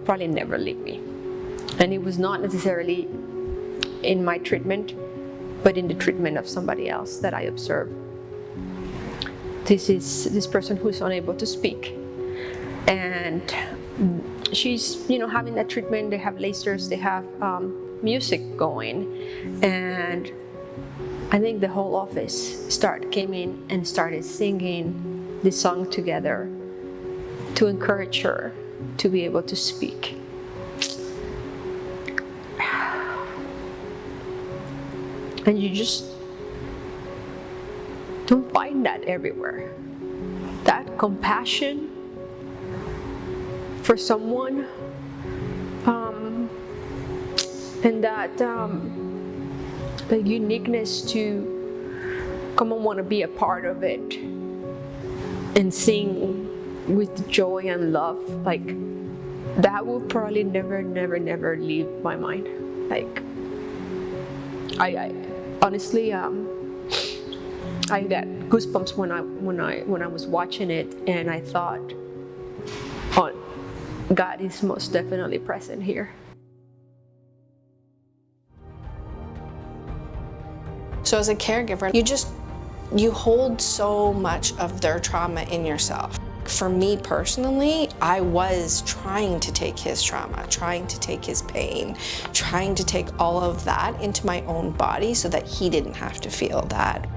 probably never leave me. And it was not necessarily in my treatment, but in the treatment of somebody else that I observed. This is this person who's unable to speak, and she's having that treatment. They have lasers, they have music going, and I think the whole office came in and started singing this song together to encourage her to be able to speak. And you just don't find that everywhere. That compassion for someone, and that the uniqueness to come and want to be a part of it and sing with joy and love, like that will probably never leave my mind. Like I honestly, I got goosebumps when I was watching it, and I thought, oh, God is most definitely present here. So as a caregiver, you hold so much of their trauma in yourself. For me personally, I was trying to take his trauma, trying to take his pain, trying to take all of that into my own body so that he didn't have to feel that.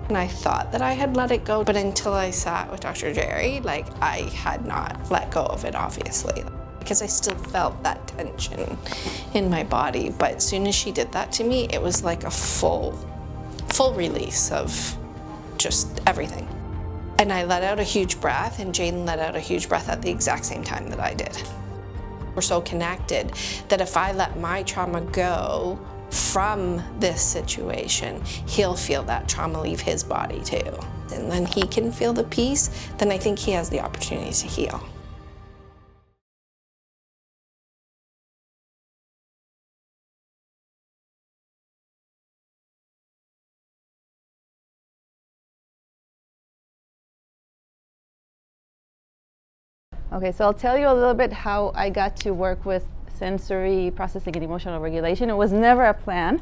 And I thought that I had let it go, but until I sat with Dr. Jerry, I had not let go of it, obviously, because I still felt that tension in my body. But as soon as she did that to me, it was like a full release of just everything. And I let out a huge breath, and Jaden let out a huge breath at the exact same time that I did. We're so connected that if I let my trauma go from this situation, he'll feel that trauma leave his body too. And then he can feel the peace, then I think he has the opportunity to heal. Okay, so I'll tell you a little bit how I got to work with sensory processing and emotional regulation. It was never a plan.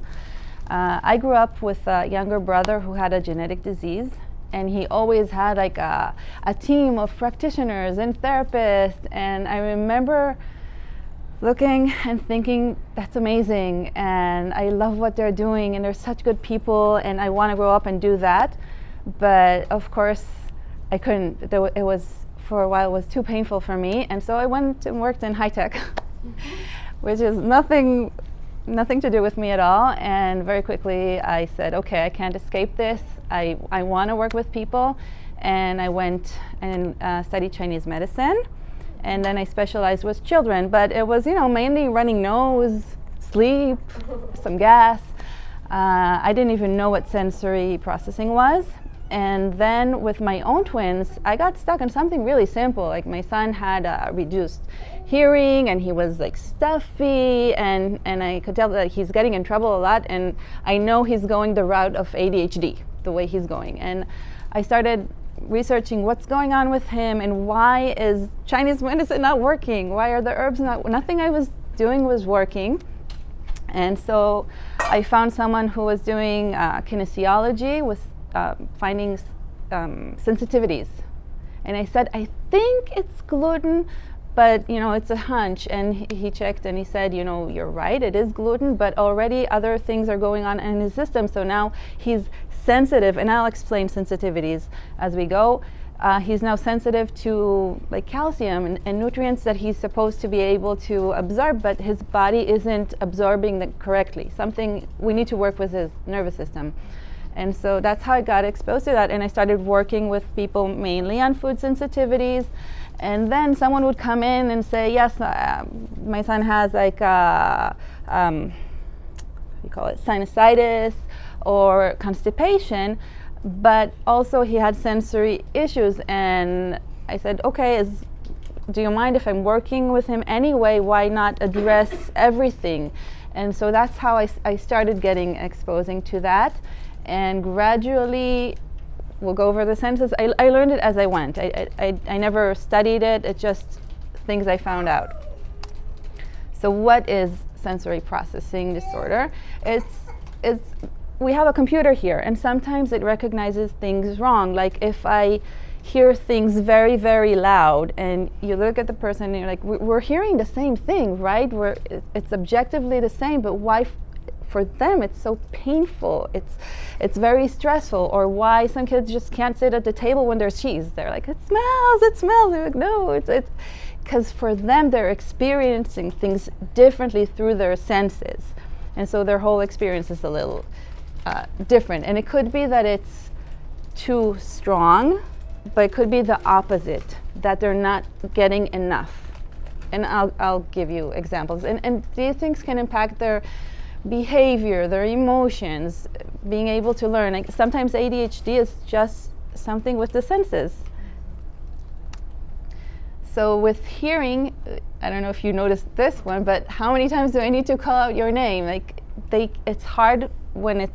I grew up with a younger brother who had a genetic disease, and he always had like a team of practitioners and therapists, and I remember looking and thinking, that's amazing, and I love what they're doing, and they're such good people, and I want to grow up and do that. But of course, I couldn't. It was, for a while, it was too painful for me, and so I went and worked in high tech, which is nothing to do with me at all. And very quickly I said, okay, I can't escape this. I want to work with people, and I went and studied Chinese medicine, and then I specialized with children. But it was, mainly running nose, sleep, some gas. I didn't even know what sensory processing was. And then with my own twins, I got stuck on something really simple. Like my son had reduced hearing, and he was like stuffy, and I could tell that he's getting in trouble a lot, and I know he's going the route of ADHD, the way he's going. And I started researching what's going on with him, and why is Chinese medicine not working? Why are the herbs nothing I was doing was working. And so I found someone who was doing kinesiology with finding sensitivities, and I said, I think it's gluten, but it's a hunch. And he checked, and he said, you're right, it is gluten, but already other things are going on in his system, so now he's sensitive. And I'll explain sensitivities as we go. He's now sensitive to like calcium and nutrients that he's supposed to be able to absorb, but his body isn't absorbing them correctly. Something we need to work with his nervous system. And so that's how I got exposed to that. And I started working with people mainly on food sensitivities. And then someone would come in and say, yes, my son has like, you call it sinusitis or constipation, but also he had sensory issues. And I said, okay, do you mind if I'm working with him anyway? Why not address everything? And so that's how I started exposing to that. And gradually, we'll go over the senses. I learned it as I went. I never studied it. It's just things I found out. So what is sensory processing disorder? It's we have a computer here, and sometimes it recognizes things wrong. Like if I hear things very, very loud, and you look at the person and you're like, we're hearing the same thing, right? It's objectively the same, but why for them it's so painful? It's very stressful. Or why some kids just can't sit at the table when there's cheese. They're like, it smells. They're like, no, it's because for them they're experiencing things differently through their senses, and so their whole experience is a little different. And it could be that it's too strong, but it could be the opposite, that they're not getting enough. And I'll give you examples. And these things can impact their behavior, their emotions, being able to learn. Like sometimes ADHD is just something with the senses. So with hearing, I don't know if you noticed this one, but how many times do I need to call out your name? Like it's hard when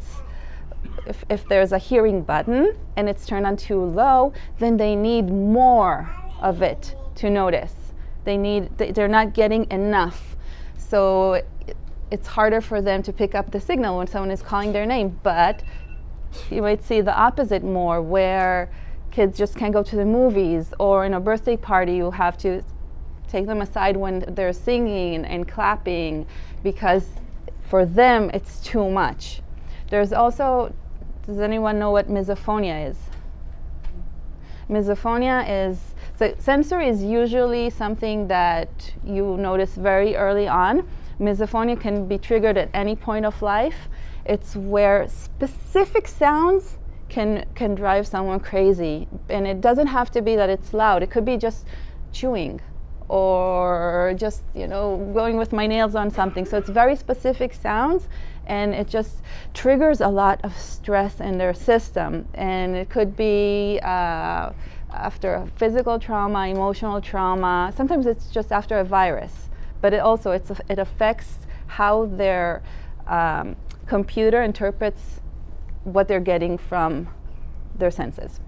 if there's a hearing button and it's turned on too low, then they need more of it to notice. They're not getting enough. So it's harder for them to pick up the signal when someone is calling their name. But you might see the opposite more, where kids just can't go to the movies, or in a birthday party you have to take them aside when they're singing and clapping, because for them it's too much. There's also, does anyone know what misophonia is? Misophonia is, so sensory is usually something that you notice very early on. Misophonia can be triggered at any point of life. It's where specific sounds can drive someone crazy. And it doesn't have to be that it's loud. It could be just chewing, or just, going with my nails on something. So it's very specific sounds, and it just triggers a lot of stress in their system. And it could be after a physical trauma, emotional trauma. Sometimes it's just after a virus, but it affects how their computer interprets what they're getting from their senses.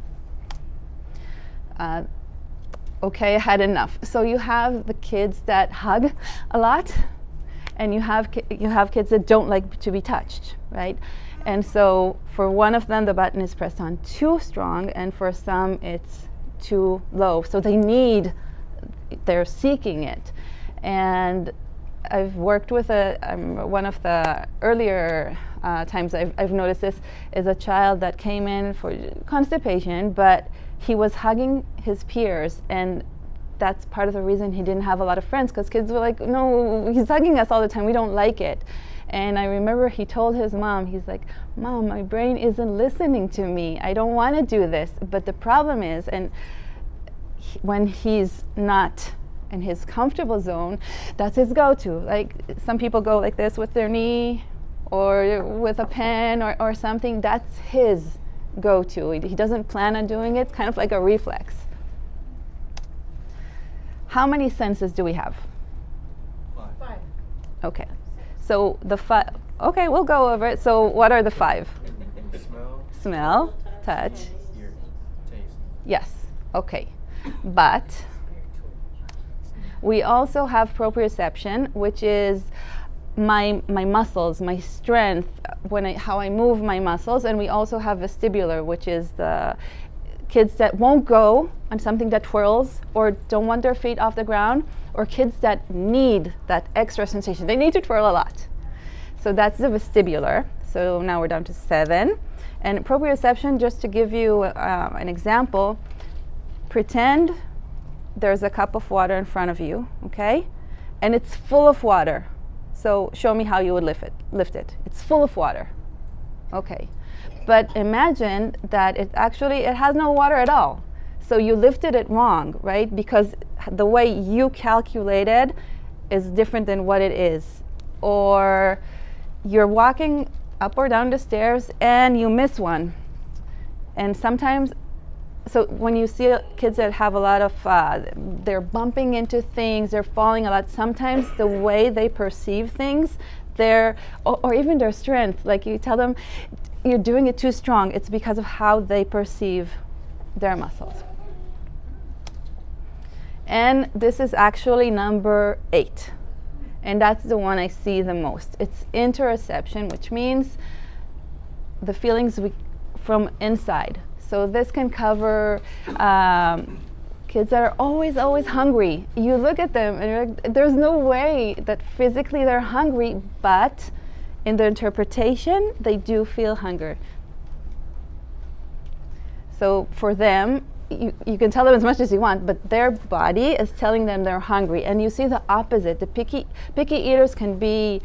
Okay, I had enough. So you have the kids that hug a lot, and you have kids that don't like to be touched, right? And so for one of them, the button is pressed on too strong, and for some, it's too low. So they're seeking it. And I've worked with one of the earlier times I've noticed this is a child that came in for constipation, but he was hugging his peers, and that's part of the reason he didn't have a lot of friends, because kids were like, no, he's hugging us all the time, we don't like it. And I remember he told his mom, he's like, Mom, my brain isn't listening to me, I don't want to do this. But the problem is, when he's not in his comfortable zone, that's his go-to. Like some people go like this with their knee, or with a pen, or something. That's his go-to. He doesn't plan on doing it. It's kind of like a reflex. How many senses do we have? 5. Okay. So the 5. Okay, we'll go over it. So what are the 5? Smell, touch. Hear, taste. Yes. Okay. But we also have proprioception, which is my muscles, my strength, how I move my muscles. And we also have vestibular, which is the kids that won't go on something that twirls, or don't want their feet off the ground, or kids that need that extra sensation. They need to twirl a lot. So that's the vestibular. So now we're down to 7. And proprioception, just to give you an example, pretend there's a cup of water in front of you, okay? And it's full of water. So show me how you would lift it. It's full of water. Okay. But imagine that it has no water at all. So you lifted it wrong, right? Because the way you calculated is different than what it is. Or you're walking up or down the stairs and you miss one. And sometimes, so when you see kids that have a lot of, they're bumping into things, they're falling a lot, sometimes the way they perceive things, or even their strength, like you tell them, you're doing it too strong, it's because of how they perceive their muscles. And this is actually number 8. And that's the one I see the most. It's interoception, which means the feelings from inside. So this can cover kids that are always hungry. You look at them and you're like, there's no way that physically they're hungry, but in their interpretation, they do feel hunger. So for them, you can tell them as much as you want, but their body is telling them they're hungry. And you see the opposite. The picky eaters can be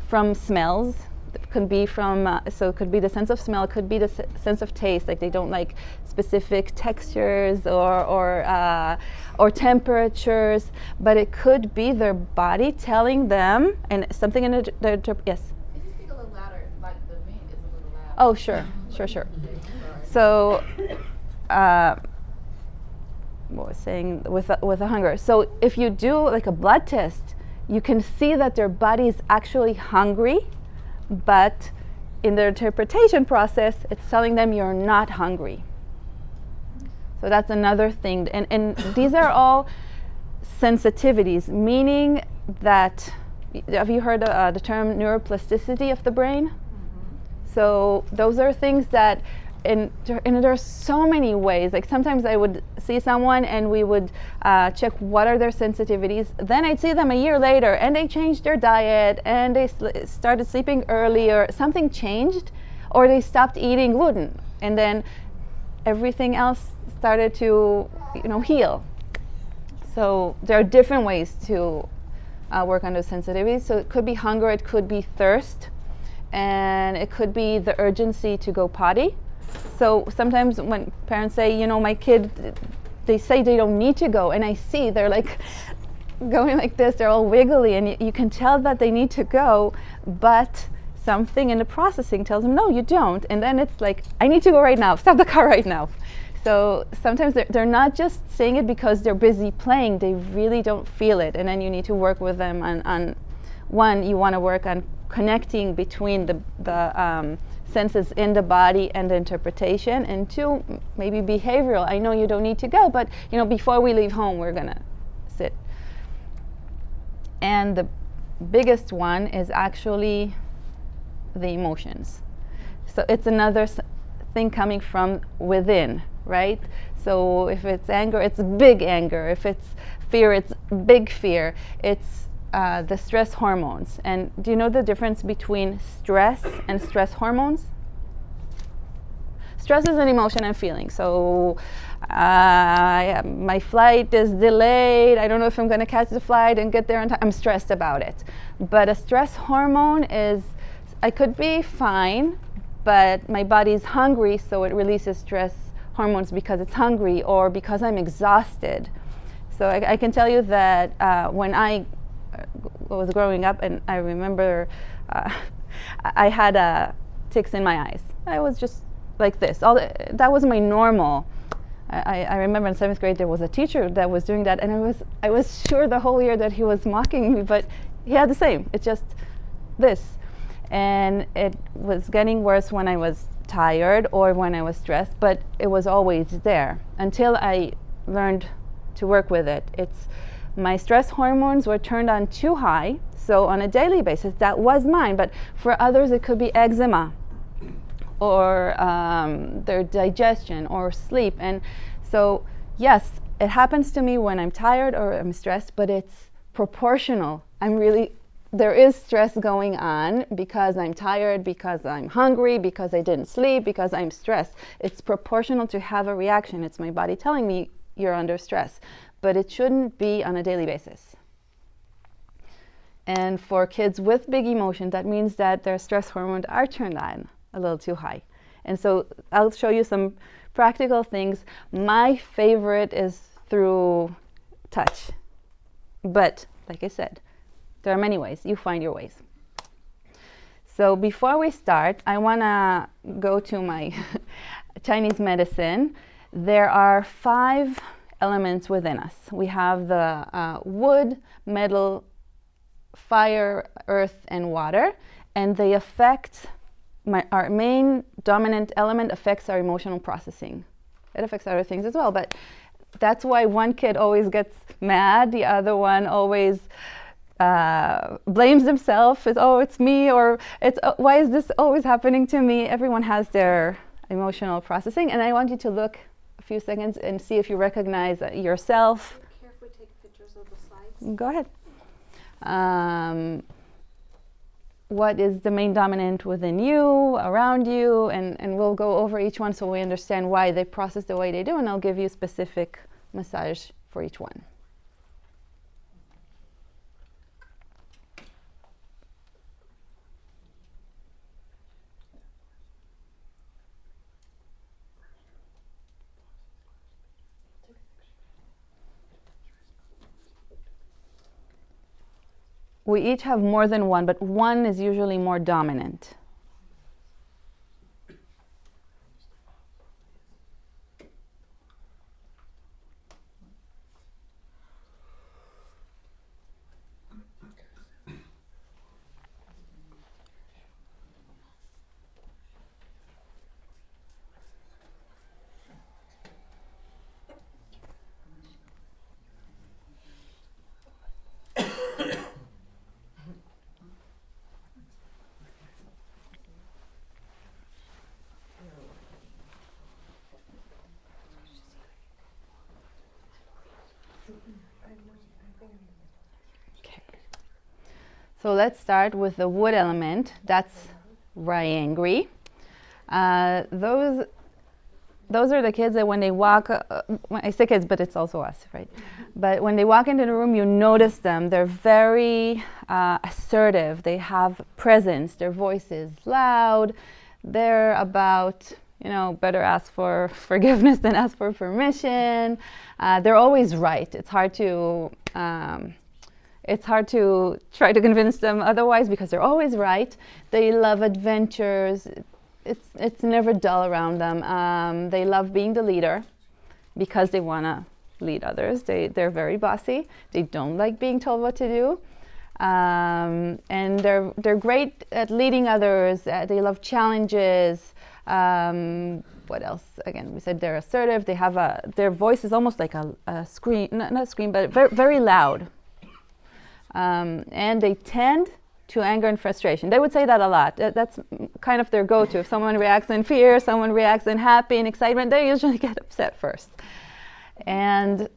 from smells. It could be from, so it could be the sense of smell, it could be the sense of taste, like they don't like specific textures or temperatures, but it could be their body telling them, and something in their, yes? Could you speak a little louder, like the wind is a little loud? Oh, sure. So, what was saying with the hunger. So if you do like a blood test, you can see that their body is actually hungry, but in their interpretation process, it's telling them you're not hungry. So that's another thing. And these are all sensitivities, meaning that, have you heard the term neuroplasticity of the brain? Mm-hmm. So those are things that, and there are so many ways. Like sometimes I would see someone and we would check what are their sensitivities. Then I'd see them a year later and they changed their diet and they started sleeping earlier. Something changed, or they stopped eating gluten, and then everything else started to, heal. So there are different ways to work on those sensitivities. So it could be hunger, it could be thirst, and it could be the urgency to go potty. So sometimes when parents say, my kid, they say they don't need to go, and I see they're like going like this, they're all wiggly, and you can tell that they need to go, but something in the processing tells them, no, you don't. And then it's like, I need to go right now, stop the car right now. So sometimes they're not just saying it because they're busy playing, they really don't feel it. And then you need to work with them on one, you want to work on connecting between the senses in the body and the interpretation, and two, maybe behavioral. I know you don't need to go, but before we leave home, we're gonna sit. And the biggest one is actually the emotions. So it's another thing coming from within, right? So if it's anger, it's big anger. If it's fear, it's big fear. It's the stress hormones. And do you know the difference between stress and stress hormones? Stress is an emotion and feeling. So my flight is delayed. I don't know if I'm going to catch the flight and get there on time. I'm stressed about it. But a stress hormone is, I could be fine, but my body's hungry, so it releases stress hormones because it's hungry or because I'm exhausted. So I can tell you that when I was growing up, and I remember I had ticks in my eyes. I was just like this. That was my normal. I remember in 7th grade there was a teacher that was doing that, and I was sure the whole year that he was mocking me, but he had the same. It's just this. And it was getting worse when I was tired or when I was stressed, but it was always there until I learned to work with it. It's my stress hormones were turned on too high, so on a daily basis that was mine, but for others it could be eczema or their digestion or sleep. And so yes, it happens to me when I'm tired or I'm stressed, but it's proportional. There is stress going on because I'm tired, because I'm hungry, because I didn't sleep, because I'm stressed. It's proportional to have a reaction. It's my body telling me you're under stress, but it shouldn't be on a daily basis. And for kids with big emotion, that means that their stress hormones are turned on a little too high. And so I'll show you some practical things. My favorite is through touch, but like I said, there are many ways. You find your ways. So before we start, I want to go to my Chinese medicine. There are 5 elements within us. We have the wood, metal, fire, earth, and water, and they affect our main dominant element affects our emotional processing. It affects other things as well, but that's why one kid always gets mad, the other one always blames themselves, as, oh, it's me, or it's why is this always happening to me? Everyone has their emotional processing, and I want you to look a few seconds and see if you recognize yourself. Carefully take pictures of the slides. Go ahead. What is the main dominant within you, around you, and we'll go over each one so we understand why they process the way they do, and I'll give you specific massage for each one. We each have more than one, but one is usually more dominant. So let's start with the wood element. That's Ryangri. Those are the kids that when they walk, when I say kids, but it's also us, right? But when they walk into the room, you notice them. They're very assertive. They have presence. Their voice is loud. They're about, better ask for forgiveness than ask for permission. They're always right. It's hard to try to convince them otherwise because they're always right. They love adventures. It's never dull around them. They love being the leader because they want to lead others. They're very bossy. They don't like being told what to do. And they're great at leading others. They love challenges. What else? Again, we said they're assertive. They have their voice is almost like a scream, not a scream, but very, very loud. And they tend to anger and frustration. They would say that a lot. That's kind of their go-to. If someone reacts in fear, someone reacts in happy and excitement, they usually get upset first. And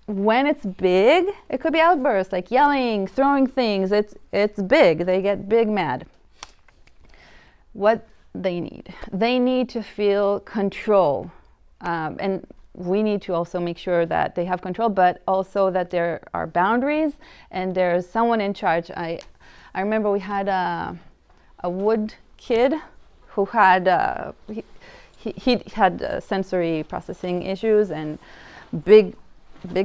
when it's big, it could be outbursts, like yelling, throwing things. It's big. They get big mad. What they need to feel control. And we need to also make sure that they have control, but also that there are boundaries and there's someone in charge. I remember we had a wood kid who had he had sensory processing issues and big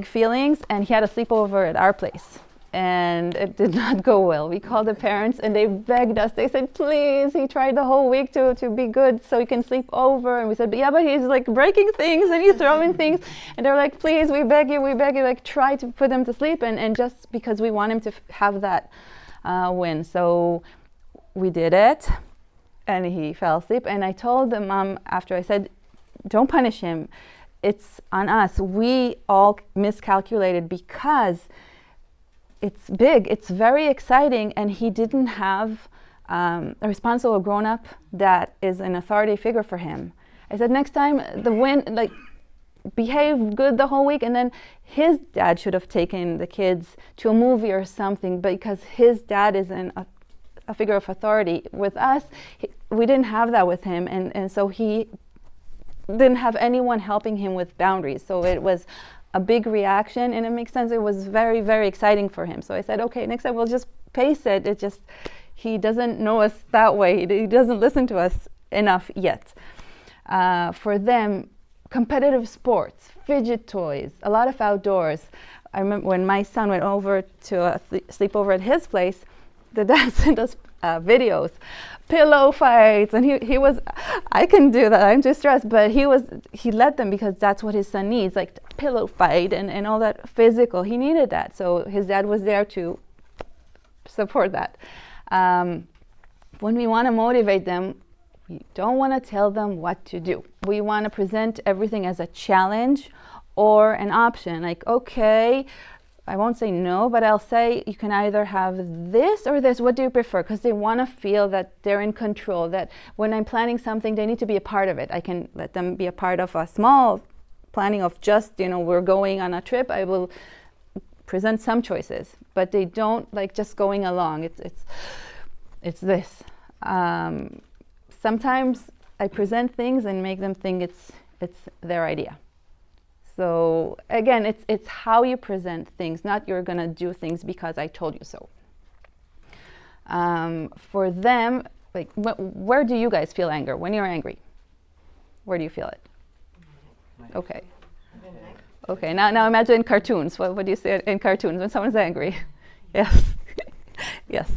feelings, and he had a sleepover at our place. And it did not go well. We called the parents and they begged us. They said, please, he tried the whole week to be good so he can sleep over. And we said, but yeah, but he's like breaking things and he's throwing things. And they're like, please, we beg you, like try to put him to sleep. And just because we want him to have that win. So we did it and he fell asleep. And I told the mom after, I said, don't punish him. It's on us. We all miscalculated because it's big, it's very exciting, and he didn't have a responsible grown-up that is an authority figure for him. I said, next time, behave good the whole week, and then his dad should have taken the kids to a movie or something because his dad is a figure of authority. With us, we didn't have that with him, and so he didn't have anyone helping him with boundaries. So it was a big reaction, and it makes sense. It was very, very exciting for him. So I said, okay, next time we'll just pace it. He doesn't know us that way. He doesn't listen to us enough yet. For them, competitive sports, fidget toys, a lot of outdoors. I remember when my son went over to a sleepover at his place, the dad sent us videos, pillow fights, and he was, I can do that, I'm too stressed, but he let them because that's what his son needs, like pillow fight and all that physical. He needed that, so his dad was there to support that. When we want to motivate them, we don't want to tell them what to do. We want to present everything as a challenge or an option, like, okay, I won't say no, but I'll say you can either have this or this. What do you prefer? Because they want to feel that they're in control, that when I'm planning something, they need to be a part of it. I can let them be a part of a small planning of just, we're going on a trip. I will present some choices, but they don't like just going along. It's this. Sometimes I present things and make them think it's their idea. So again, it's how you present things, not you're gonna do things because I told you so. For them, like where do you guys feel anger? When you're angry, where do you feel it? Okay. Okay, now imagine cartoons. What do you say in cartoons when someone's angry? Yes. Yes.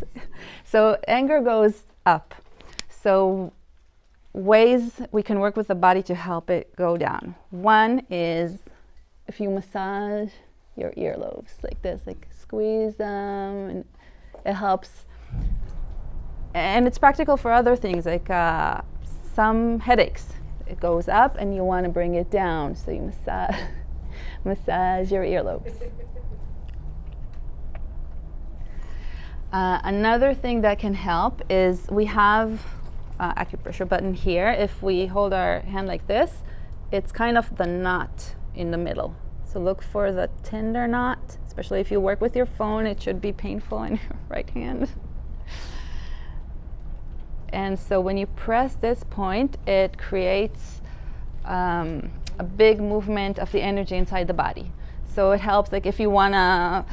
So anger goes up. So ways we can work with the body to help it go down. One is if you massage your earlobes like this, like squeeze them, and it helps. And it's practical for other things, like some headaches. It goes up and you want to bring it down, so you massage your earlobes. Another thing that can help is we have acupressure button here. If we hold our hand like this, it's kind of the knot in the middle. So look for the tender knot, especially if you work with your phone, it should be painful in your right hand. And so when you press this point, it creates a big movement of the energy inside the body. So it helps, like if you wanna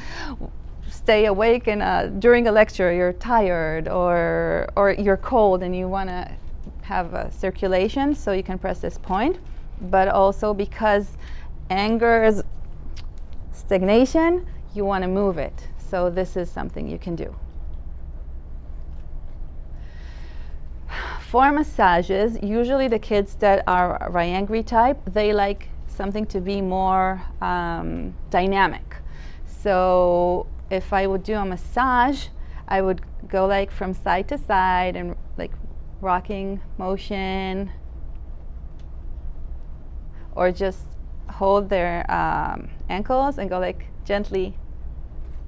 stay awake and during a lecture you're tired or you're cold and you want to have a circulation, so you can press this point. But also because anger is stagnation, you want to move it, so this is something you can do. For massages, usually the kids that are Ryangri type, they like something to be more dynamic. So if I would do a massage, I would go like from side to side and like rocking motion, or just hold their ankles and go like gently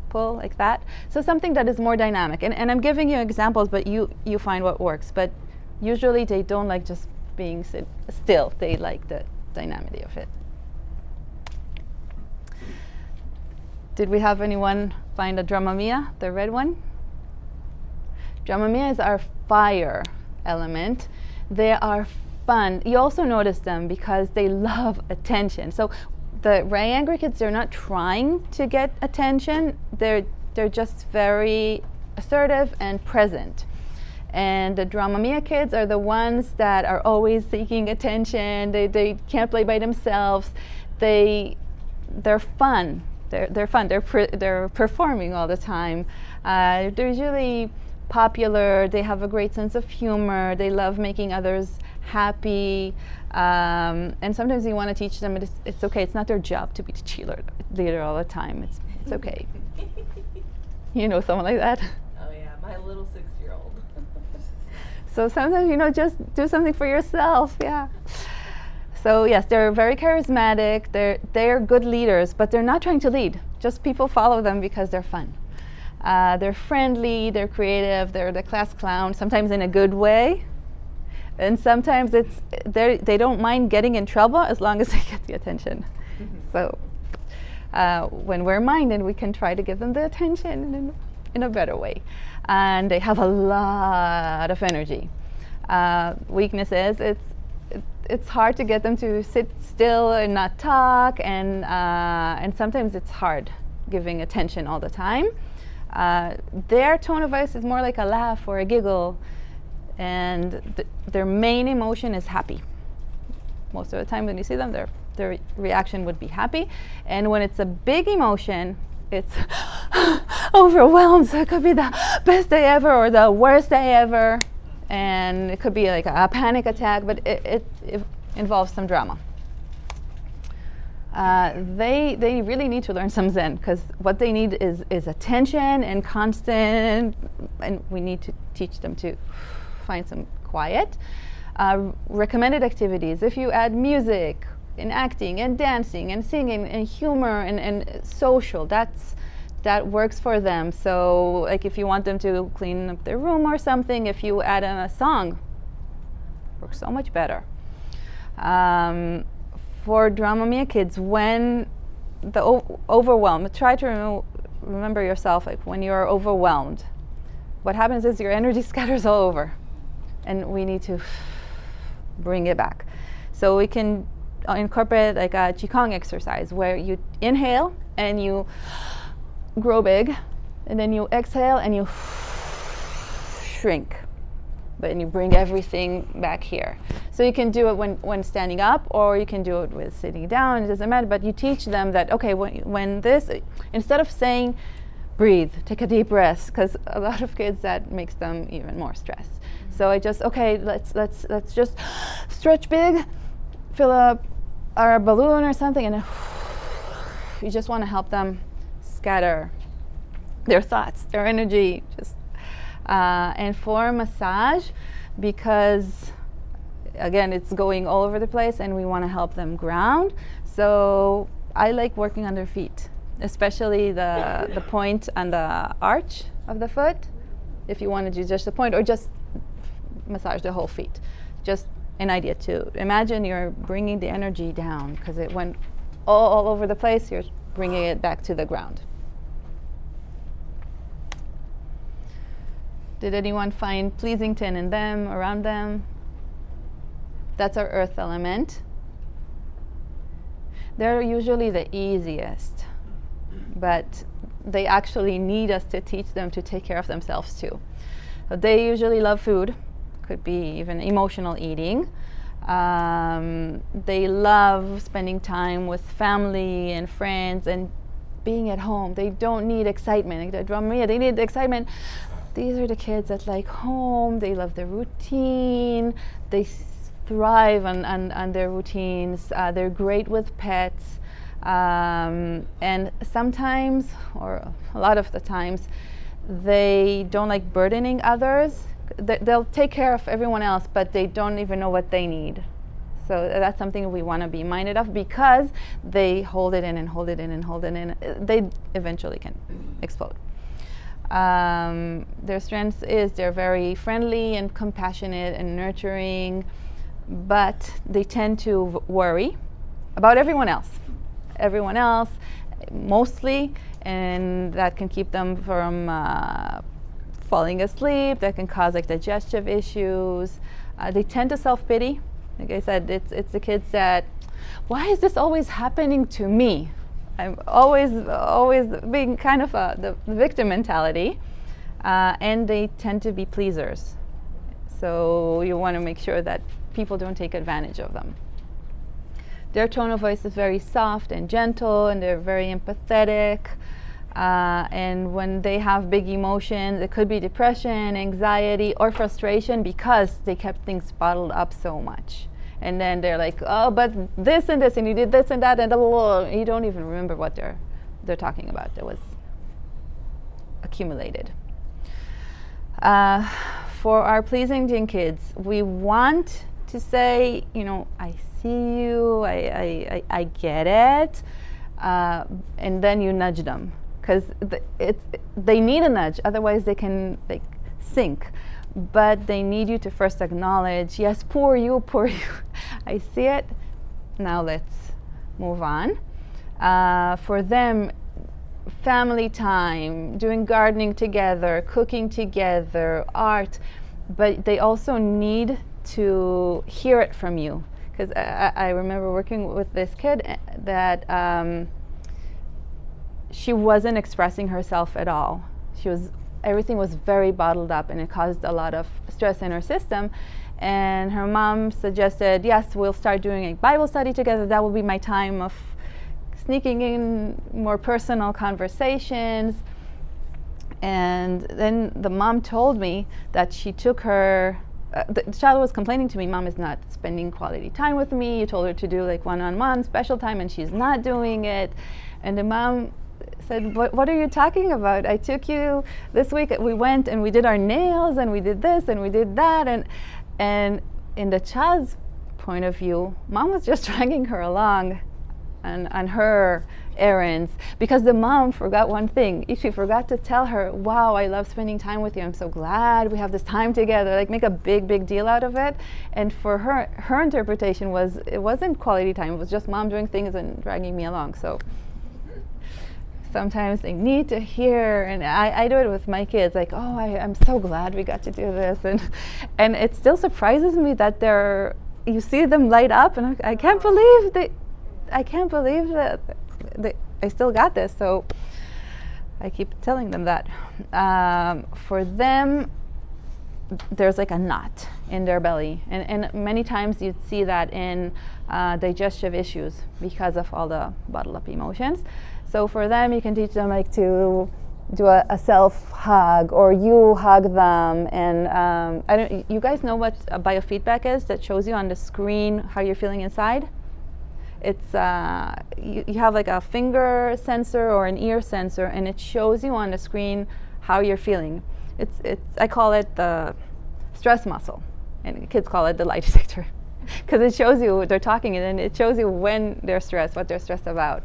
pull like that. So something that is more dynamic. And I'm giving you examples, but you find what works. But usually they don't like just being still. They like the dynamity of it. Did we have anyone find a Drama Mia, the red one? Drama Mia is our fire element. They are fun. You also notice them because they love attention. So the Ryangri kids, they're not trying to get attention. They're just very assertive and present. And the Drama Mia kids are the ones that are always seeking attention. They can't play by themselves. They're fun. They're fun. They're performing all the time. They're usually popular. They have a great sense of humor. They love making others happy. And sometimes you want to teach them it's okay. It's not their job to be the cheerleader all the time. It's okay. You know someone like that? Oh yeah, my little 6-year-old. So sometimes, just do something for yourself. Yeah. So yes, they're very charismatic. They're good leaders, but they're not trying to lead. Just people follow them because they're fun. They're friendly. They're creative. They're the class clown. Sometimes in a good way, and sometimes they don't mind getting in trouble as long as they get the attention. Mm-hmm. So when we're minded, we can try to give them the attention in a better way. And they have a lot of energy. Weakness is it's hard to get them to sit still and not talk, and sometimes it's hard giving attention all the time. Their tone of voice is more like a laugh or a giggle, and their main emotion is happy. Most of the time when you see them, their reaction would be happy. And when it's a big emotion, it's overwhelmed. So it could be the best day ever or the worst day ever. And it could be like a panic attack, but it involves some drama. They really need to learn some Zen, because what they need is attention and constant, and we need to teach them to find some quiet. Recommended activities: if you add music in acting and dancing and singing and humor and social. That works for them. So like if you want them to clean up their room or something, if you add in a song, works so much better. For Drama Mia kids, when the overwhelm, try to remember yourself, like when you're overwhelmed, what happens is your energy scatters all over, and we need to bring it back. So we can incorporate like a Qigong exercise where you inhale and you grow big, and then you exhale and you shrink, but then you bring everything back here. So you can do it when standing up, or you can do it with sitting down, it doesn't matter, but you teach them that, okay, when this, instead of saying breathe, take a deep breath, because a lot of kids that makes them even more stressed. So I just, okay, let's just stretch big, fill up our balloon or something, and then you just want to help them scatter their thoughts, their energy, just and for massage, because again it's going all over the place and we want to help them ground. So I like working on their feet, especially the point and the arch of the foot. If you want to do just the point or just massage the whole feet, just an idea to imagine you're bringing the energy down because it went all over the place. You're bringing it back to the ground. Did anyone find Pleasington in them, around them? That's our earth element. They're usually the easiest, but they actually need us to teach them to take care of themselves too. So they usually love food, could be even emotional eating. They love spending time with family and friends and being at home. They don't need excitement. Like the Drama Mia, they need the excitement. These are the kids that like home. They love their routine. They thrive on their routines. They're great with pets. And sometimes, or a lot of the times, they don't like burdening others. They'll take care of everyone else, but they don't even know what they need. So that's something we want to be minded of, because they hold it in and hold it in and hold it in. They eventually can explode. Their strength is they're very friendly and compassionate and nurturing, but they tend to worry about everyone else mostly, and that can keep them from falling asleep. That can cause like digestive issues. They tend to self-pity. Like I said, it's the kids that, why is this always happening to me? I'm always being kind of the victim mentality, and they tend to be pleasers. So you want to make sure that people don't take advantage of them. Their tone of voice is very soft and gentle, and they're very empathetic. And when they have big emotions, it could be depression, anxiety, or frustration because they kept things bottled up so much. And then they're like, oh, but this and this, and you did this and that, and blah, blah, blah. You don't even remember what they're talking about. That was accumulated. For our Pleasington kids, we want to say, I see you, I get it, and then you nudge them, because they need a nudge, otherwise they can sink. But they need you to first acknowledge, yes, poor you, I see it, now let's move on. For them, family time, doing gardening together, cooking together, art, but they also need to hear it from you. Because I remember working with this kid that she wasn't expressing herself at all. Everything was very bottled up, and it caused a lot of stress in her system. And her mom suggested, yes, we'll start doing a Bible study together. That will be my time of sneaking in more personal conversations. And then the mom told me that she took her, the child was complaining to me, Mom is not spending quality time with me. You told her to do like one-on-one special time, and she's not doing it. And the mom said, what are you talking about? I took you this week, we went and we did our nails, and we did this and we did that. And in the child's point of view, mom was just dragging her along on her errands because the mom forgot one thing. She forgot to tell her, wow, I love spending time with you. I'm so glad we have this time together. Like, make a big deal out of it. And for her interpretation was, it wasn't quality time. It was just mom doing things and dragging me along. So sometimes they need to hear, and I do it with my kids, like, oh, I'm so glad we got to do this. And it still surprises me that you see them light up, and I can't believe that I still got this. So I keep telling them that. For them, there's like a knot in their belly, and many times you'd see that in digestive issues because of all the bottled up emotions. So for them, you can teach them like to do a self hug, or you hug them. And you guys know what a biofeedback is? That shows you on the screen how you're feeling inside. It's you have like a finger sensor or an ear sensor, and it shows you on the screen how you're feeling. I call it the stress muscle, and kids call it the lie detector, because it shows you they're talking, and then it shows you when they're stressed, what they're stressed about.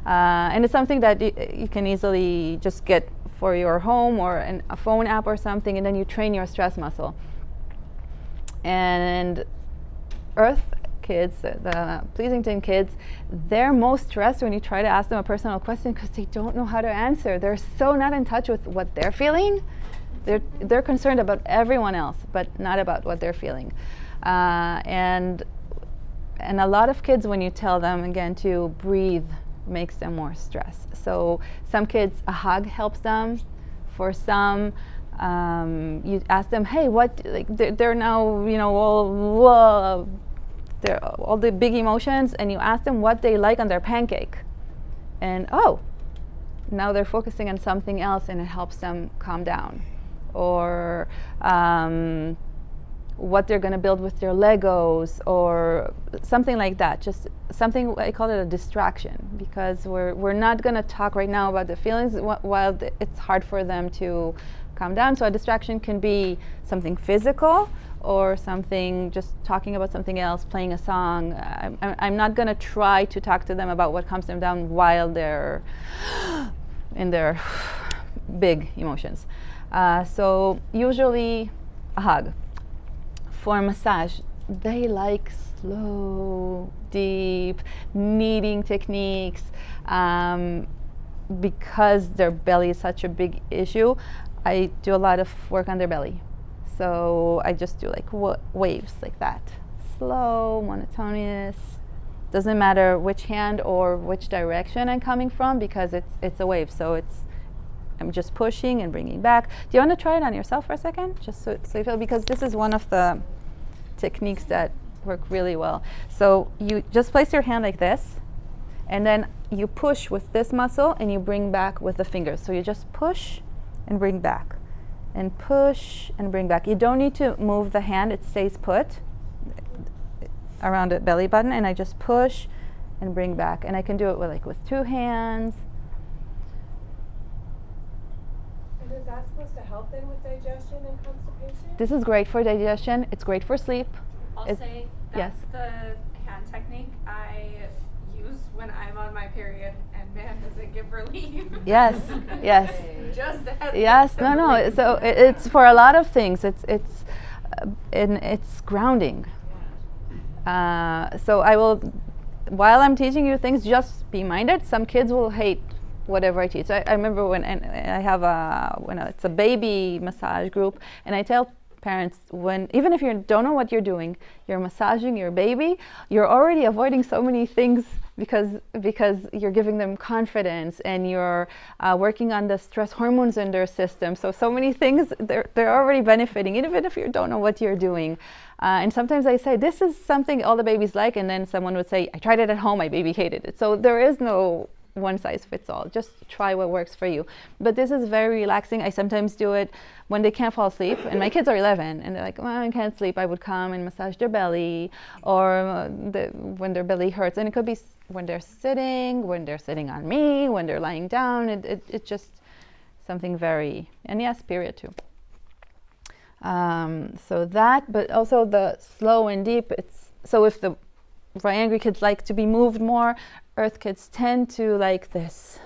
And it's something that you can easily just get for your home or a phone app or something, and then you train your stress muscle. And Earth kids, the Pleasington kids, they're most stressed when you try to ask them a personal question because they don't know how to answer. They're so not in touch with what they're feeling. They're concerned about everyone else, but not about what they're feeling. And a lot of kids, when you tell them, again, to breathe, makes them more stressed. So some kids, a hug helps them. For some, you ask them, hey, what, like, they're now, they're all the big emotions, and you ask them what they like on their pancake. And now they're focusing on something else, and it helps them calm down. Or what they're going to build with their Legos, or something like that. Just something, I call it a distraction, because we're not going to talk right now about the feelings while it's hard for them to calm down. So a distraction can be something physical, or something, just talking about something else, playing a song. I'm not going to try to talk to them about what calms them down while they're in their big emotions. So usually a hug. For massage, they like slow, deep, kneading techniques. Because their belly is such a big issue, I do a lot of work on their belly. So I just do like waves like that. Slow, monotonous. Doesn't matter which hand or which direction I'm coming from, because it's a wave. So I'm just pushing and bringing back. Do you want to try it on yourself for a second? Just so you feel, because this is one of the techniques that work really well. So you just place your hand like this, and then you push with this muscle, and you bring back with the fingers. So you just push and bring back, and push and bring back. You don't need to move the hand, it stays put around the belly button, and I just push and bring back. And I can do it with two hands. And is that supposed to help then with digestion and constipation? This is great for digestion. It's great for sleep. I'll say that's the hand technique I use when I'm on my period, and man, does it give relief. Yes, yes. Just yes, no. So it's for a lot of things. It's grounding. So I will, while I'm teaching you things, just be minded. Some kids will hate whatever I teach. I remember when I have it's a baby massage group, and I tell parents, even if you don't know what you're doing, you're massaging your baby, you're already avoiding so many things because you're giving them confidence, and you're working on the stress hormones in their system. So many things, they're already benefiting, even if you don't know what you're doing. And sometimes I say, this is something all the babies like, and then someone would say, I tried it at home, my baby hated it. So there is no one size fits all. Just try what works for you. But this is very relaxing. I sometimes do it when they can't fall asleep, and my kids are 11, and they're like, well, I can't sleep. I would come and massage their belly, or when their belly hurts. And it could be when they're sitting on me, when they're lying down. It's just something very, and yes, period too. So that, but also the slow and deep. So if the angry kids like to be moved more, earth kids tend to like this.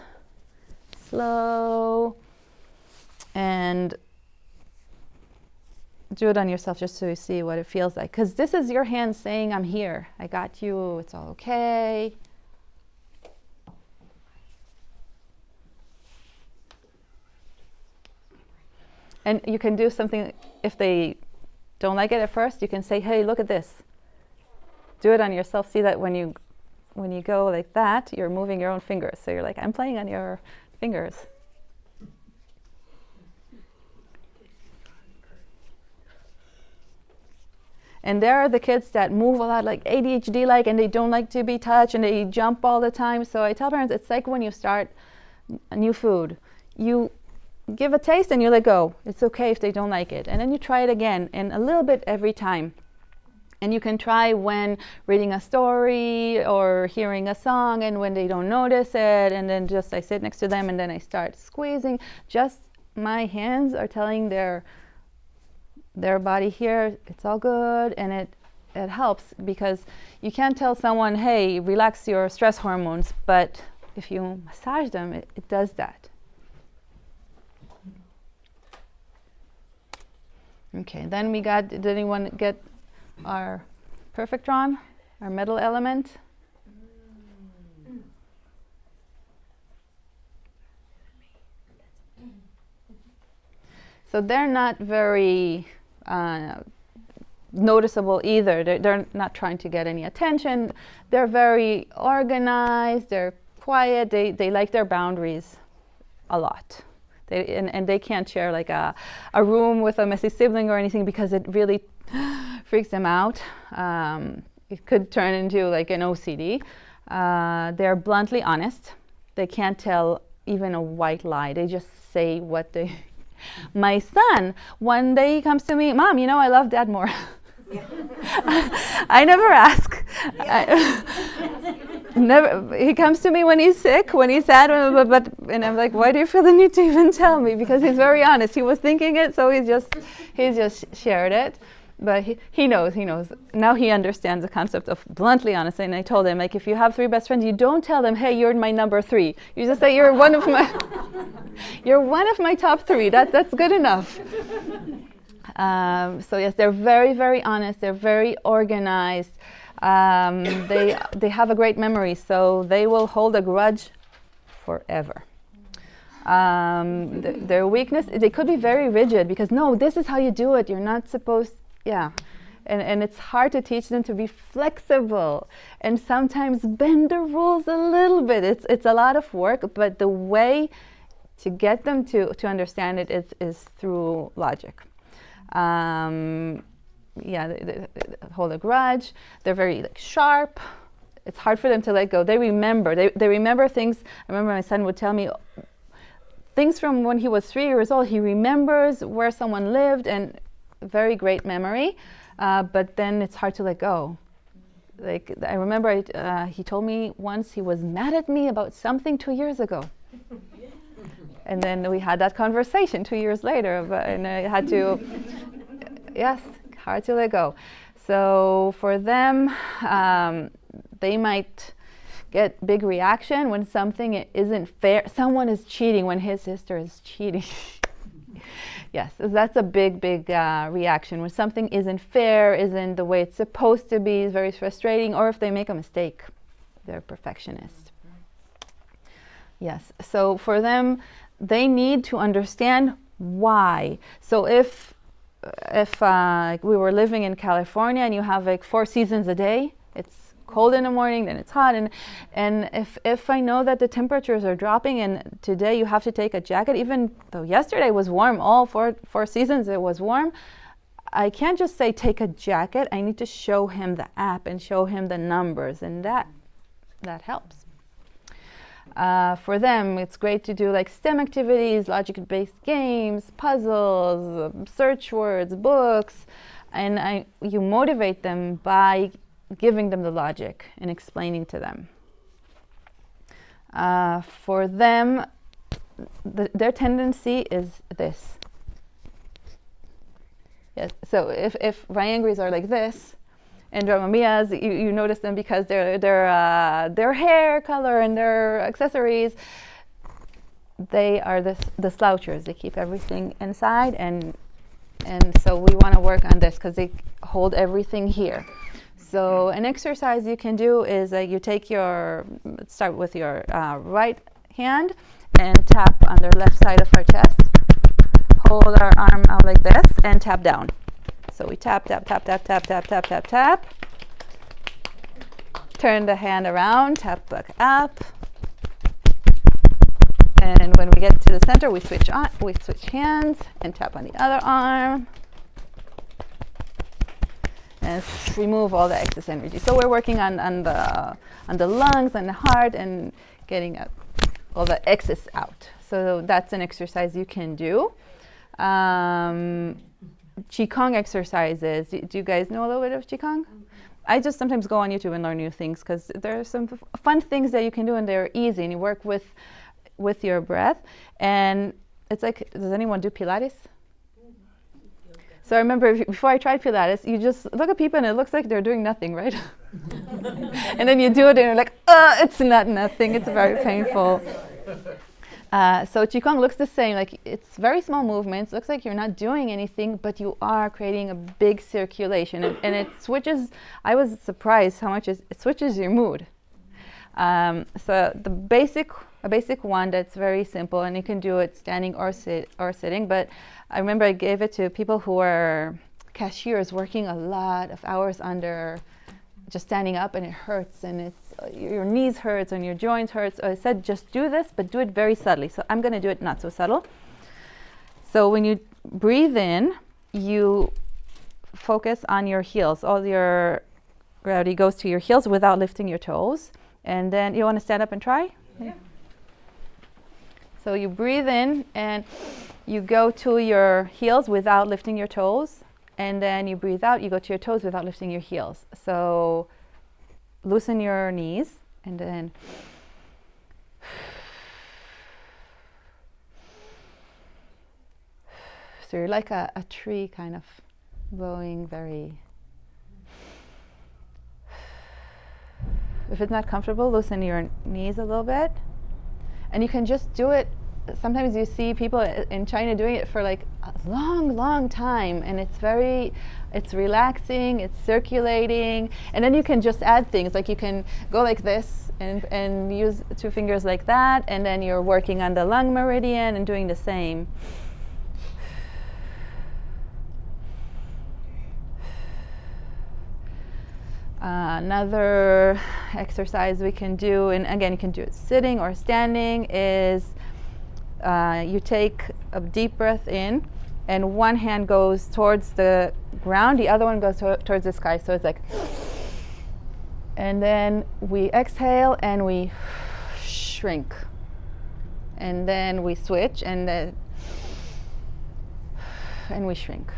Slow. And do it on yourself just so you see what it feels like. Because this is your hand saying, I'm here. I got you. It's all okay. And you can do something, if they don't like it at first, you can say, hey, look at this. Do it on yourself. See that when you go like that, you're moving your own fingers. So you're like, I'm playing on your fingers. And there are the kids that move a lot, like ADHD-like, and they don't like to be touched, and they jump all the time. So I tell parents, it's like when you start a new food. You give a taste and you let go. It's okay if they don't like it. And then you try it again, and a little bit every time. And you can try when reading a story or hearing a song, and when they don't notice it, and then just I sit next to them and then I start squeezing. Just my hands are telling their body here, it's all good, and it helps, because you can't tell someone, hey, relax your stress hormones, but if you massage them, it does that. Okay, then did anyone get our perfectron, our metal element? So they're not very noticeable either. They're not trying to get any attention. They're very organized, they're quiet, they like their boundaries a lot. And they can't share like a room with a messy sibling or anything, because it really freaks them out. It could turn into like an OCD. They're bluntly honest. They can't tell even a white lie. They just say what they... My son, one day he comes to me, Mom, I love Dad more. I never ask. Never. He comes to me when he's sick, when he's sad, and I'm like, why do you feel the need to even tell me? Because he's very honest. He was thinking it, so he's just shared it. But he knows. Now he understands the concept of bluntly honest. And I told him, like, if you have 3 best friends, you don't tell them, hey, you're my number 3. You just say you're one of my top 3. That's good enough. So yes, they're very, very honest. They're very organized. They have a great memory, so they will hold a grudge forever. Their weakness, they could be very rigid, because no, this is how you do it. You're not supposed, and it's hard to teach them to be flexible and sometimes bend the rules a little bit. It's a lot of work, but the way to get them to understand it is through logic. They hold a grudge. They're very sharp. It's hard for them to let go. They remember. They remember things. I remember my son would tell me things from when he was 3 years old. He remembers where someone lived, and very great memory. But then it's hard to let go. Like, I remember he told me once he was mad at me about something 2 years ago. And then we had that conversation 2 years later, and I had to, hard to let go. So for them, they might get big reaction when something isn't fair. Someone is cheating, when his sister is cheating. Yes, that's a big reaction. When something isn't fair, isn't the way it's supposed to be, is very frustrating, or if they make a mistake, they're perfectionists. Yes, so for them, they need to understand why. So if we were living in California and you have like 4 seasons a day, it's cold in the morning, then it's hot, and if I know that the temperatures are dropping and today you have to take a jacket, even though yesterday was warm, all 4 seasons it was warm, I can't just say take a jacket. I need to show him the app and show him the numbers, and that helps. For them, it's great to do like STEM activities, logic-based games, puzzles, search words, books, and you motivate them by giving them the logic and explaining to them. For them, their tendency is this. Yes. So if Ryangris are like this, and Dramamias, you notice them because their hair color and their accessories, they are the slouchers. They keep everything inside, and so we want to work on this because they hold everything here. So an exercise you can do is you take start with your right hand and tap on the left side of our chest. Hold our arm out like this and tap down. So we tap, tap, tap, tap, tap, tap, tap, tap, tap. Turn the hand around, tap back up. And when we get to the center, we switch hands and tap on the other arm. And remove all the excess energy. So we're working on the lungs and the heart and getting all the excess out. So that's an exercise you can do. Qigong exercises. Do you guys know a little bit of Qigong? I just sometimes go on YouTube and learn new things because there are some fun things that you can do and they're easy and you work with your breath. And it's like, does anyone do Pilates? So I remember before I tried Pilates, you just look at people and it looks like they're doing nothing, right? And then you do it and you're like, it's not nothing. It's very painful. So Qigong looks the same, like it's very small movements, looks like you're not doing anything, but you are creating a big circulation and it switches, I was surprised how much it switches your mood. So a basic one that's very simple and you can do it standing or sitting, but I remember I gave it to people who are cashiers working a lot of hours under just standing up and it hurts and your knees hurts and your joints hurts. So I said, just do this, but do it very subtly. So I'm going to do it not so subtle. So when you breathe in, you focus on your heels. All your gravity goes to your heels without lifting your toes. And then you want to stand up and try? Yeah. So you breathe in and you go to your heels without lifting your toes. And then you breathe out, you go to your toes without lifting your heels. So loosen your knees and then so you're like a tree kind of blowing very. If it's not comfortable, loosen your knees a little bit. And you can just do it. Sometimes you see people in China doing it for like a long time, and it's relaxing, it's circulating, and then you can just add things, like you can go like this and use 2 fingers like that, and then you're working on the lung meridian and doing the same. Another exercise we can do, and again you can do it sitting or standing, is you take a deep breath in and one hand goes towards the ground, the other one goes towards the sky. So it's like, and then we exhale and we shrink. And then we switch and we shrink.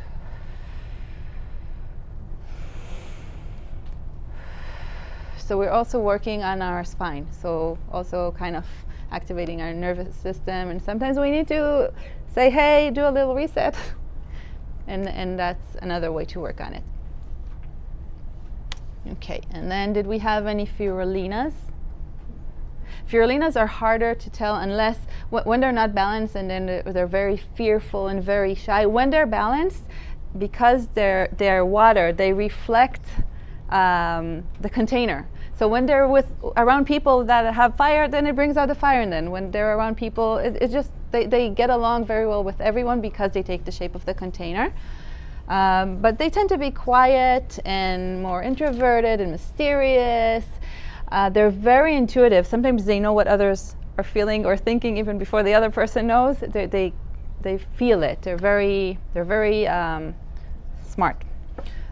So we're also working on our spine. So also kind of activating our nervous system, and sometimes we need to say, hey, do a little reset, and that's another way to work on it. Okay, and then did we have any Firulinas? Firulinas are harder to tell unless when they're not balanced, and then they're very fearful and very shy. When they're balanced, because they're water, they reflect the container. So when they're around people that have fire, then it brings out the fire. And then when they're around people, it's just they get along very well with everyone because they take the shape of the container. But they tend to be quiet and more introverted and mysterious. They're very intuitive. Sometimes they know what others are feeling or thinking even before the other person knows. They feel it. They're very smart.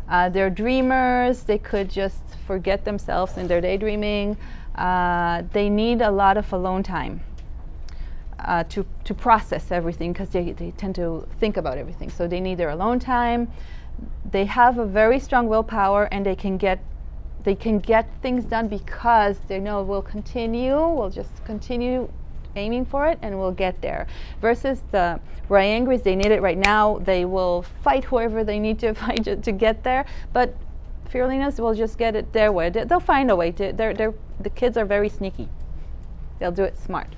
They're dreamers. They could just forget themselves in their daydreaming. They need a lot of alone time to process everything, because they tend to think about everything. So they need their alone time. They have a very strong willpower, and they can get things done because they know we'll just continue aiming for it and we'll get there. Versus the angries, they need it right now. They will fight whoever they need to fight to get there. But Fearliness will just get it their way. They'll find a way. The kids are very sneaky. They'll do it smart.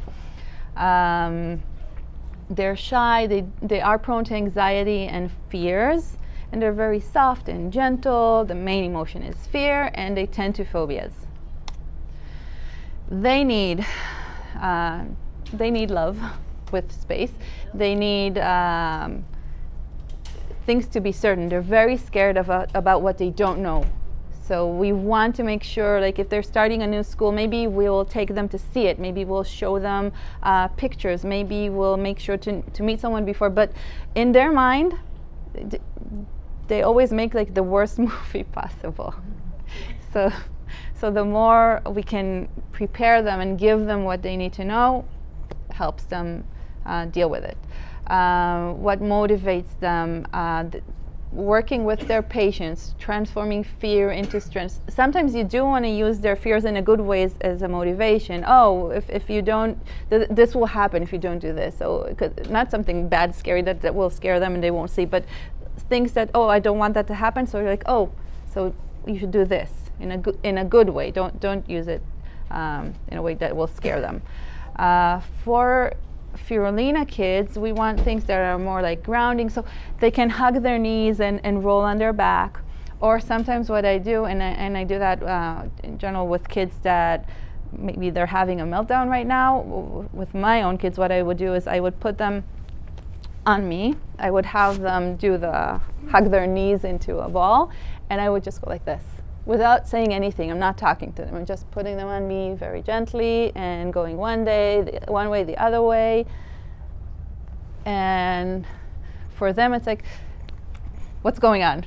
They're shy. They are prone to anxiety and fears. And they're very soft and gentle. The main emotion is fear, and they tend to phobias. They need love with space. They need things to be certain. They're very scared about what they don't know. So we want to make sure, like if they're starting a new school, maybe we'll take them to see it. Maybe we'll show them pictures. Maybe we'll make sure to meet someone before. But in their mind, they always make like the worst movie possible. So the more we can prepare them and give them what they need to know, helps them deal with it. What motivates them, working with their patients, transforming fear into strength. Sometimes you do want to use their fears in a good ways as a motivation. Oh, if you don't, this will happen if you don't do this. So not something bad, scary that will scare them and they won't see, but things that, oh, I don't want that to happen. So you're like, oh, so you should do this in a good way. Don't use it in a way that will scare them. For Firulina kids, we want things that are more like grounding, so they can hug their knees and roll on their back. Or sometimes what I do, and I do that in general with kids that maybe they're having a meltdown right now. With my own kids, what I would do is I would put them on me. I would have them hug their knees into a ball, and I would just go like this without saying anything. I'm not talking to them. I'm just putting them on me very gently and going one way, the other way. And for them, it's like, what's going on?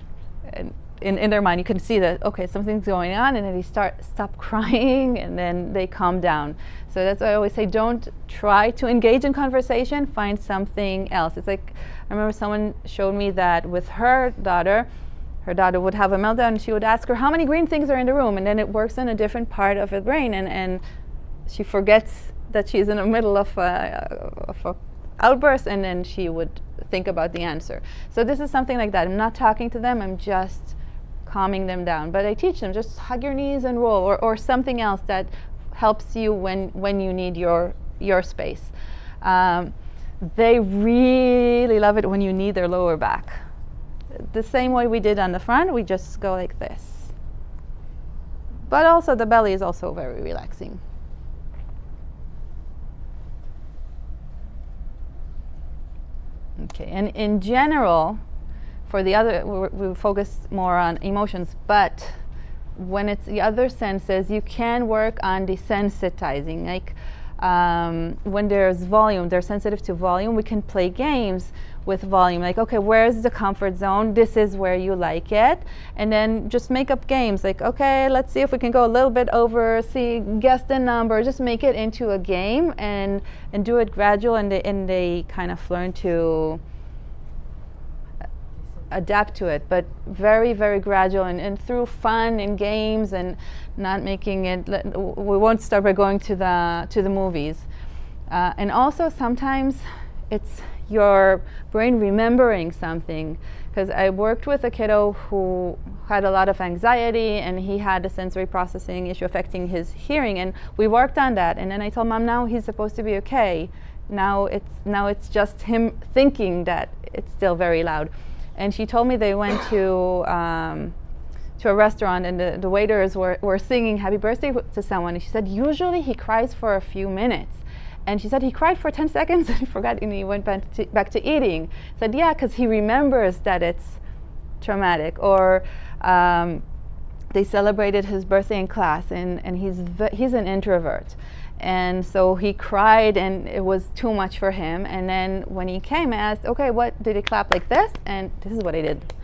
And in their mind, you can see that, okay, something's going on, and then they stop crying, and then they calm down. So that's why I always say, don't try to engage in conversation, find something else. It's like, I remember someone showed me that with her daughter would have a meltdown, and she would ask her, how many green things are in the room? And then it works in a different part of her brain, and she forgets that she's in the middle of a outburst, and then she would think about the answer. So this is something like that. I'm not talking to them, I'm just calming them down. But I teach them, just hug your knees and roll, or something else that helps you when you need your space. They really love it when you need their lower back. The same way we did on the front, we just go like this. But also the belly is also very relaxing. Okay, and in general, for the other, we focus more on emotions, but when it's the other senses, you can work on desensitizing. Like when there's volume, they're sensitive to volume, we can play games with volume. Like, okay, where's the comfort zone? This is where you like it. And then just make up games. Like, okay, let's see if we can go a little bit over, guess the number, just make it into a game and do it gradual, and they kind of learn to adapt to it, but very, very gradual and through fun and games, and not making it, we won't start by going to the movies. And also sometimes it's your brain remembering something, because I worked with a kiddo who had a lot of anxiety, and he had a sensory processing issue affecting his hearing, and we worked on that. And then I told Mom, now he's supposed to be okay. Now it's just him thinking that it's still very loud. And she told me they went to a restaurant, and the waiters were singing happy birthday to someone, and she said usually he cries for a few minutes. And she said he cried for 10 seconds and he forgot, and he went back to eating. Said, yeah, because he remembers that it's traumatic. Or they celebrated his birthday in class, and he's an introvert. And so he cried, and it was too much for him. And then when he came, I asked, okay, what did he clap like this? And this is what he did.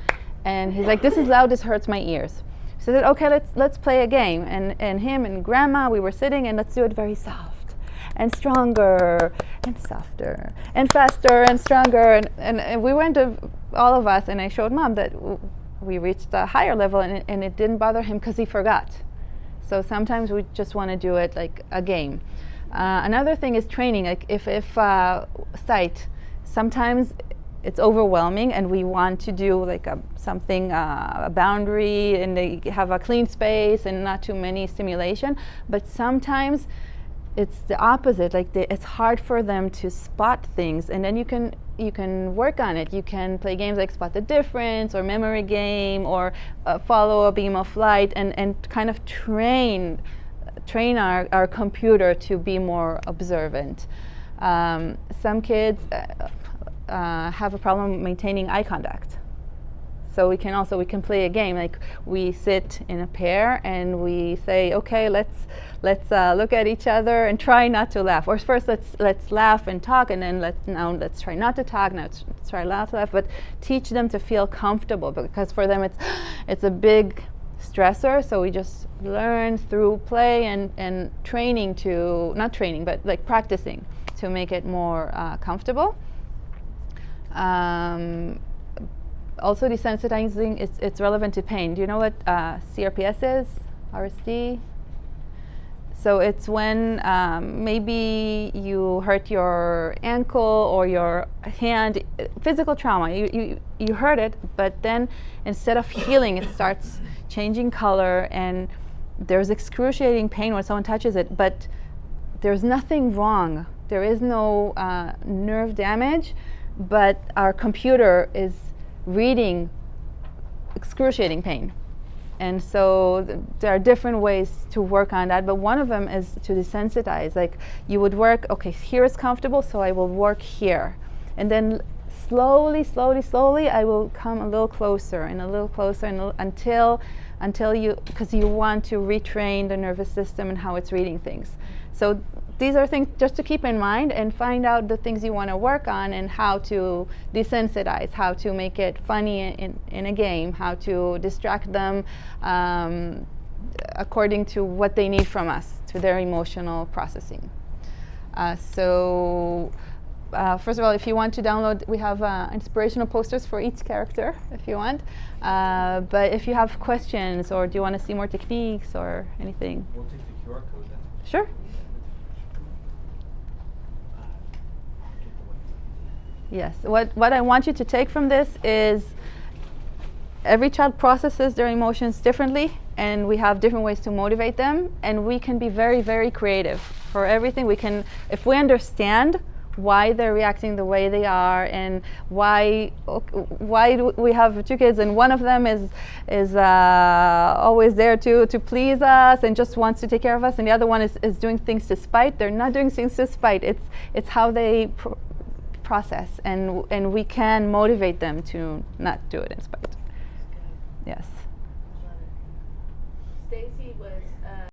And he's like, this is loud, this hurts my ears. So I said, okay, let's play a game. And him and Grandma, we were sitting, and let's do it very soft and stronger and softer and faster and stronger. And we went to all of us, and I showed Mom that we reached a higher level, and it didn't bother him because he forgot. So sometimes we just want to do it like a game. Another thing is training. Like if sight, sometimes it's overwhelming and we want to do like a boundary and they have a clean space and not too many stimulation. But sometimes it's the opposite. Like it's hard for them to spot things, and then you can work on it. You can play games like Spot the Difference or Memory Game or Follow a Beam of Light, and kind of train our computer to be more observant. Some kids have a problem maintaining eye contact. So we can play a game, like we sit in a pair and we say, okay, let's look at each other and try not to laugh. Or first let's laugh and talk, and then let's try not to talk. Now let's try not to laugh, but teach them to feel comfortable, because for them it's a big stressor. So we just learn through play and training to, not training, but like practicing to make it more comfortable. Also desensitizing, it's relevant to pain. Do you know what CRPS is? RSD? So it's when maybe you hurt your ankle or your hand, physical trauma, you hurt it, but then instead of healing, it starts changing color, and there's excruciating pain when someone touches it, but there's nothing wrong. There is no nerve damage, but our computer is reading excruciating pain. And so there are different ways to work on that, but one of them is to desensitize. Like you would work, okay, here is comfortable, so I will work here. And then slowly, I will come a little closer and a little closer until you, because you want to retrain the nervous system and how it's reading things. So these are things just to keep in mind, and find out the things you want to work on and how to desensitize, how to make it funny in a game, how to distract them according to what they need from us, to their emotional processing. First of all, if you want to download, we have inspirational posters for each character, if you want. But if you have questions, or do you want to see more techniques or anything? We'll take the QR code then. Sure. Yes. What I want you to take from this is every child processes their emotions differently, and we have different ways to motivate them, and we can be very, very creative for everything. We can, if we understand why they're reacting the way they are, and why do we have two kids and one of them is always there to please us and just wants to take care of us, and the other one is doing things to spite. They're not doing things to spite. It's how they process, and we can motivate them to not do it in spite. Yes. Stacy was